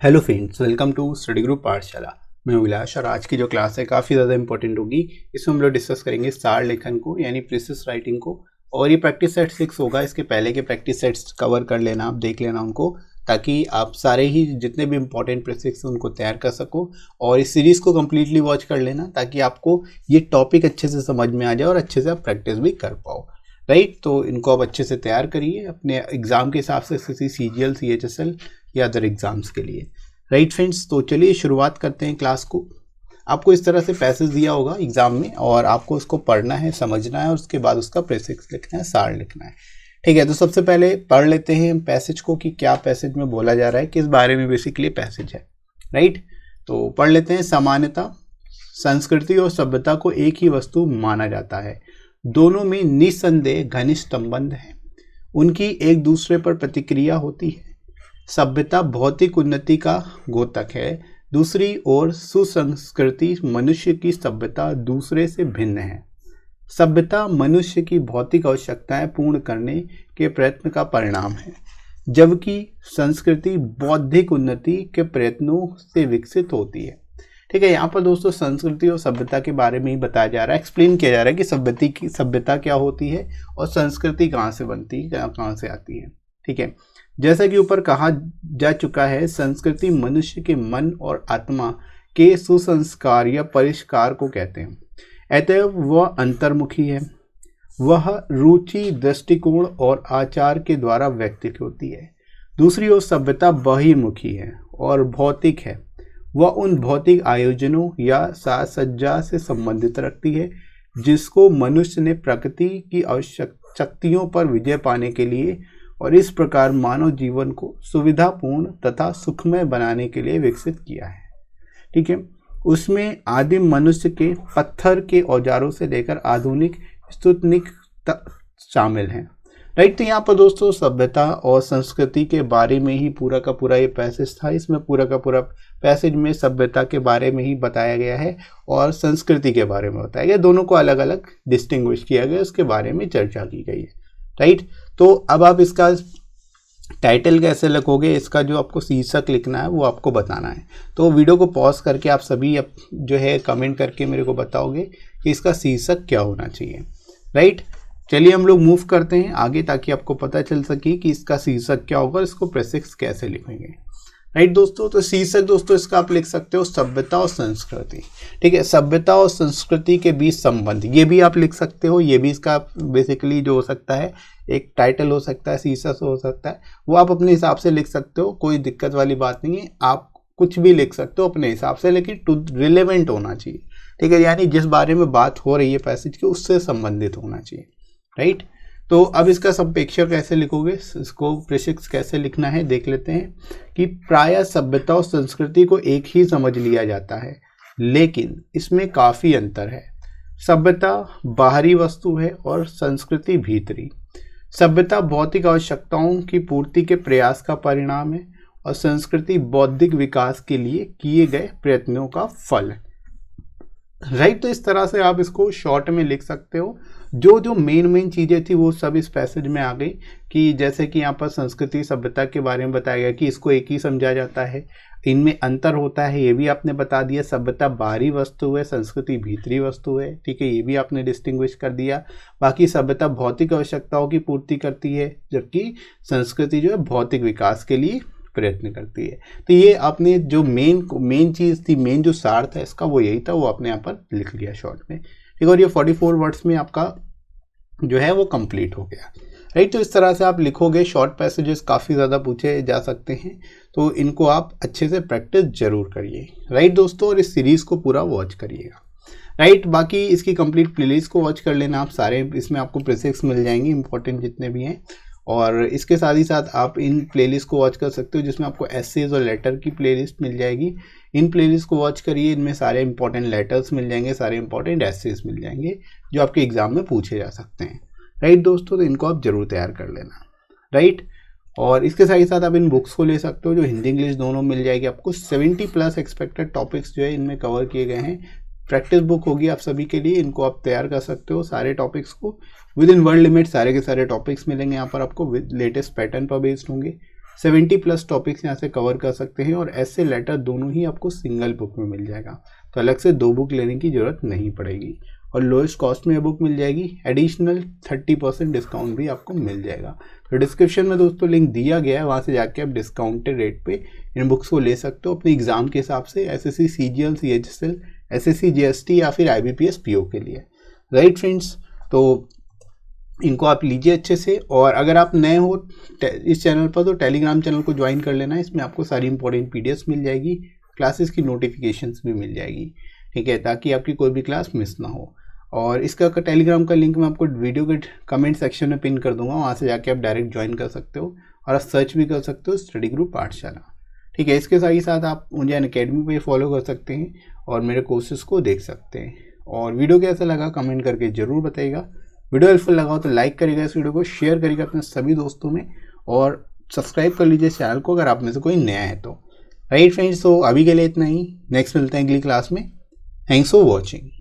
Hello friends, welcome to study group Pathshala. मैं अभिलाष और आज की जो क्लास है काफ़ी ज़्यादा इंपॉर्टेंट होगी। इसमें हम लोग डिस्कस करेंगे सार लेखन को यानी प्रीसिस राइटिंग को, और ये प्रैक्टिस सेट 6 होगा। इसके पहले के प्रैक्टिस सेट्स कवर कर लेना, आप देख लेना उनको, ताकि आप सारे ही जितने भी इंपॉर्टेंट प्रीसिस उनको तैयार कर सको। और इस सीरीज़ को कम्प्लीटली वॉच कर लेना ताकि आपको ये टॉपिक अच्छे से समझ में आ जाए और अच्छे से आप प्रैक्टिस भी कर पाओ। राइट, तो इनको आप अच्छे से तैयार करिए अपने एग्ज़ाम के हिसाब से, किसी CGL, CHSL या अदर एग्जाम्स के लिए। राइट फ्रेंड्स, तो चलिए शुरुआत करते हैं क्लास को। आपको इस तरह से पैसेज दिया होगा एग्जाम में और आपको उसको पढ़ना है, समझना है और उसके बाद उसका प्रीफिक्स लिखना है, सार लिखना है। ठीक है, तो सबसे पहले पढ़ लेते हैं पैसेज को कि क्या पैसेज में बोला जा रहा है, किस बारे में बेसिकली पैसेज है। राइट, तो पढ़ लेते हैं। सामान्यतः संस्कृति और सभ्यता को एक ही वस्तु माना जाता है। दोनों में निस्संदेह घनिष्ठ संबंध है। उनकी एक दूसरे पर प्रतिक्रिया होती है। सभ्यता भौतिक उन्नति का द्योतक है। दूसरी ओर सुसंस्कृति मनुष्य की सभ्यता दूसरे से भिन्न है। सभ्यता मनुष्य की भौतिक आवश्यकताएं पूर्ण करने के प्रयत्न का परिणाम है, जबकि संस्कृति बौद्धिक उन्नति के प्रयत्नों से विकसित होती है। ठीक है, यहाँ पर दोस्तों संस्कृति और सभ्यता के बारे में ही बताया जा रहा है, एक्सप्लेन किया जा रहा है कि सभ्यता क्या होती है और संस्कृति कहाँ से बनती है, कहाँ से आती है। ठीक है, जैसा कि ऊपर कहा जा चुका है, संस्कृति मनुष्य के मन और आत्मा के सुसंस्कार या परिष्कार को कहते हैं। अतः वह अंतर्मुखी है। वह रुचि, दृष्टिकोण और आचार के द्वारा व्यक्त होती है। दूसरी ओर सभ्यता बहिर्मुखी है और भौतिक है। वह उन भौतिक आयोजनों या साज सज्जा से संबंधित रखती है जिसको मनुष्य ने प्रकृति की आवश्यक शक्तियों पर विजय पाने के लिए और इस प्रकार मानव जीवन को सुविधापूर्ण तथा सुखमय बनाने के लिए विकसित किया है। ठीक है, उसमें आदिम मनुष्य के पत्थर के औजारों से लेकर आधुनिक स्तुतनिक शामिल हैं। राइट, तो यहाँ पर दोस्तों सभ्यता और संस्कृति के बारे में ही पूरा का पूरा ये पैसेज था। इसमें पूरा का पूरा पैसेज में सभ्यता के बारे में ही बताया गया है और संस्कृति के बारे में बताया गया। दोनों को अलग अलग डिस्टिंग्विश किया गया, उसके बारे में चर्चा की गई है। राइट, तो अब आप इसका टाइटल कैसे लिखोगे, इसका जो आपको शीर्षक लिखना है वो आपको बताना है। तो वीडियो को पॉज करके आप सभी जो है कमेंट करके मेरे को बताओगे कि इसका शीर्षक क्या होना चाहिए। राइट, चलिए हम लोग मूव करते हैं आगे ताकि आपको पता चल सके कि इसका शीर्षक क्या होगा, इसको प्रीफिक्स कैसे लिखेंगे। राइट दोस्तों, तो शीर्षक दोस्तों इसका आप लिख सकते हो सभ्यता और संस्कृति। ठीक है, सभ्यता और संस्कृति के बीच संबंध, ये भी आप लिख सकते हो। ये भी इसका बेसिकली जो हो सकता है एक टाइटल हो सकता है, शीर्षक हो सकता है, वो आप अपने हिसाब से लिख सकते हो, कोई दिक्कत वाली बात नहीं है। आप कुछ भी लिख सकते हो अपने हिसाब से, लेकिन रिलेवेंट होना चाहिए। ठीक है, यानी जिस बारे में बात हो रही है पैसेज की उससे संबंधित होना चाहिए। राइट, तो अब इसका संप्रेक्षण कैसे लिखोगे, इसको प्रीफिक्स कैसे लिखना है देख लेते हैं। कि प्रायः सभ्यता और संस्कृति को एक ही समझ लिया जाता है, लेकिन इसमें काफ़ी अंतर है। सभ्यता बाहरी वस्तु है और संस्कृति भीतरी। सभ्यता भौतिक आवश्यकताओं की पूर्ति के प्रयास का परिणाम है और संस्कृति बौद्धिक विकास के लिए किए गए प्रयत्नों का फल है। राइट, तो इस तरह से आप इसको शॉर्ट में लिख सकते हो। जो मेन चीज़ें थी वो सब इस पैसेज में आ गई। कि जैसे कि यहाँ पर संस्कृति सभ्यता के बारे में बताया गया कि इसको एक ही समझा जाता है, इनमें अंतर होता है, ये भी आपने बता दिया। सभ्यता बाहरी वस्तु है, संस्कृति भीतरी वस्तु है। ठीक है, ये भी आपने डिस्टिंग्विश कर दिया। बाकी सभ्यता भौतिक आवश्यकताओं की पूर्ति करती है, जबकि संस्कृति जो है भौतिक विकास के लिए प्रयत्न करती है। तो ये आपने जो मेन चीज़ थी, मेन जो सार था इसका वो यही था, वो आपने यहाँ पर लिख लिया शॉर्ट में। ठीक है, और ये 44 वर्ड्स में आपका जो है वो कंप्लीट हो गया। राइट, तो इस तरह से आप लिखोगे। शॉर्ट पैसेजेस काफ़ी ज़्यादा पूछे जा सकते हैं, तो इनको आप अच्छे से प्रैक्टिस जरूर करिए। राइट दोस्तों, और इस सीरीज़ को पूरा वॉच करिएगा। राइट, बाकी इसकी कंप्लीट प्लेलिस्ट को वॉच कर लेना आप सारे, इसमें आपको प्रीफिक्स मिल जाएंगे इंपॉर्टेंट जितने भी हैं। और इसके साथ ही साथ आप इन प्लेलिस्ट को वॉच कर सकते हो जिसमें आपको एसेज और लेटर की प्लेलिस्ट मिल जाएगी। इन प्लेलिस्ट को वॉच करिए, इनमें सारे इंपॉर्टेंट लेटर्स मिल जाएंगे, सारे इंपॉर्टेंट एसेज मिल जाएंगे जो आपके एग्जाम में पूछे जा सकते हैं। राइट दोस्तों, तो इनको आप जरूर तैयार कर लेना। राइट, और इसके साथ ही साथ आप इन बुक्स को ले सकते हो जो हिंदी इंग्लिश दोनों मिल जाएगी आपको। 70+ एक्सपेक्टेड टॉपिक्स जो है इनमें कवर किए गए हैं। प्रैक्टिस बुक होगी आप सभी के लिए, इनको आप तैयार कर सकते हो सारे टॉपिक्स को विद इन वर्ल्ड लिमिट। सारे के सारे टॉपिक्स मिलेंगे यहाँ पर आपको, विद लेटेस्ट पैटर्न पर बेस्ड होंगे। 70+ टॉपिक्स यहाँ से कवर कर सकते हैं, और ऐसे लेटर दोनों ही आपको सिंगल बुक में मिल जाएगा, तो अलग से 2 बुक लेने की ज़रूरत नहीं पड़ेगी, और लोएस्ट कॉस्ट में ये बुक मिल जाएगी। एडिशनल 30% डिस्काउंट भी आपको मिल जाएगा। तो डिस्क्रिप्शन में दोस्तों लिंक दिया गया है, वहाँ से जाके आप डिस्काउंटेड रेट पे इन बुक्स को ले सकते हो अपने एग्जाम के हिसाब से, SSC CGL CHSL SSC GST या फिर IBPS PO के लिए। राइट फ्रेंड्स, तो इनको आप लीजिए अच्छे से। और अगर आप नए हो इस चैनल पर तो टेलीग्राम चैनल को ज्वाइन कर लेना, इसमें आपको सारी इंपॉर्टेंट PDFs मिल जाएगी, क्लासेस की नोटिफिकेशंस भी मिल जाएगी, ठीक है, ताकि आपकी कोई भी क्लास मिस ना हो। और इसका टेलीग्राम का लिंक मैं आपको वीडियो के कमेंट सेक्शन में पिन कर दूंगा, वहाँ से जाके आप डायरेक्ट ज्वाइन कर सकते हो, और आप सर्च भी कर सकते हो स्टडी ग्रुप पाठशाला, ठीक है। इसके साथ ही साथ आप मुझे अनअकैडमी पे फॉलो कर सकते हैं और मेरे कोर्सेज को देख सकते हैं। और वीडियो कैसा लगा कमेंट करके ज़रूर बताइएगा। वीडियो हेल्पफुल लगा हो तो लाइक करिएगा, इस वीडियो को शेयर करिएगा अपने सभी दोस्तों में, और सब्सक्राइब कर लीजिए चैनल को अगर आप में से कोई नया है तो। राइट फ्रेंड्स, तो अभी के लिए इतना ही, नेक्स्ट मिलते हैं अगली क्लास में। Thanks for watching.